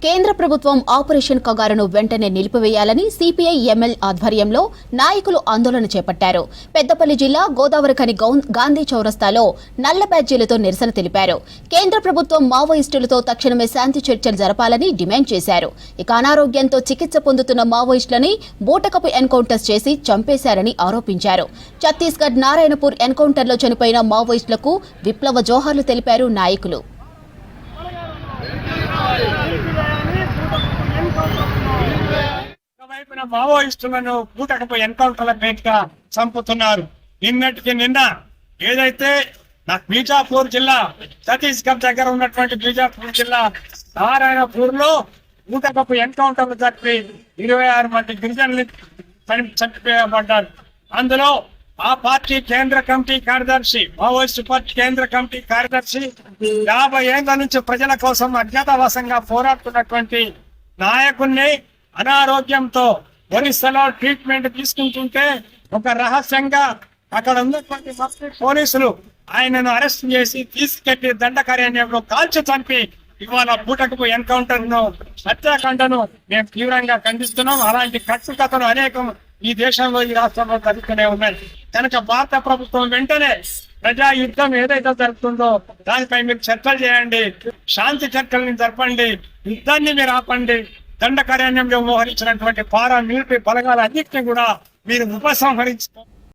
కేంద్ర ప్రభుత్వం ఆపరేషన్ కగారును వెంటనే నిలిపివేయాలని సిపిఐ ఎంఎల్ ఆధ్వర్యంలో నాయకులు ఆందోళన చేపట్టారు. పెద్దపల్లి జిల్లా గోదావరిఖని గాంధీ చౌరస్తాలో నల్ల బ్యాడ్జీలతో నిరసన తెలిపారు. కేంద్ర ప్రభుత్వం మావోయిస్టులతో తక్షణమే శాంతి చర్చలు జరపాలని డిమాండ్ చేశారు. ఇక అనారోగ్యంతో చికిత్స పొందుతున్న మావోయిస్టులని బూటకపు ఎన్కౌంటర్స్ చేసి చంపేశారని ఆరోపించారు. ఛత్తీస్గఢ్ నారాయణపూర్ ఎన్కౌంటర్లో చనిపోయిన మావోయిస్టులకు విప్లవ జోహార్లు తెలిపారు నాయకులు. ఒకవైపున మావోయిస్టులను బూటకపు ఎన్కౌంటర్ల పేరుగా చంపుతున్నారు. నిన్నటికి నిన్న ఏదైతే బీజాపూర్ జిల్లా ఛత్తీస్గఢ్ దగ్గర ఉన్నటువంటి బీజాపూర్ జిల్లా నారాయణపూర్ లో బూటకపు ఎన్కౌంటర్లు జరిపి 26 మంది గిరిజనులు చనిపోయబడ్డారు. అందులో ఆ పార్టీ కేంద్ర కమిటీ కార్యదర్శి, మావోయిస్టు పార్టీ కేంద్ర కమిటీ కార్యదర్శి 50 ఏళ్ల నుంచి ప్రజల కోసం అజ్ఞాతవాసంగా పోరాడుతున్నటువంటి నాయకుడిని అనారోగ్యంతో ఒరిస్సాలో ట్రీట్మెంట్ తీసుకుంటుంటే ఒక రహస్యంగా అక్కడ ఉన్నటువంటి పోలీసులు ఆయనను అరెస్ట్ చేసి తీసుకెళ్లి దండకారణ్యంలో కాల్చి చంపి ఇవాళ బూటకపు ఎన్కౌంటర్ ను హత్యాకాండను మేము తీవ్రంగా ఖండిస్తున్నాం. అలాంటి కట్టుకథలు అనేకం ఈ దేశంలో, ఈ రాష్ట్రంలో జరుగుతూనే ఉన్నాయి. కనుక భారత ప్రభుత్వం వెంటనే ప్రజా యుద్ధం ఏదైతే జరుగుతుందో దానిపై మీరు చర్చలు చేయండి, శాంతి చర్చలను జరపండి, యుద్ధాన్ని మీరు ఆపండి. దండకారణ్యంలో మోహరించినటువంటి పారా మిలిటరీ బలగాలన్నింటినీ కూడా మీరు ఉపసంహరించుకో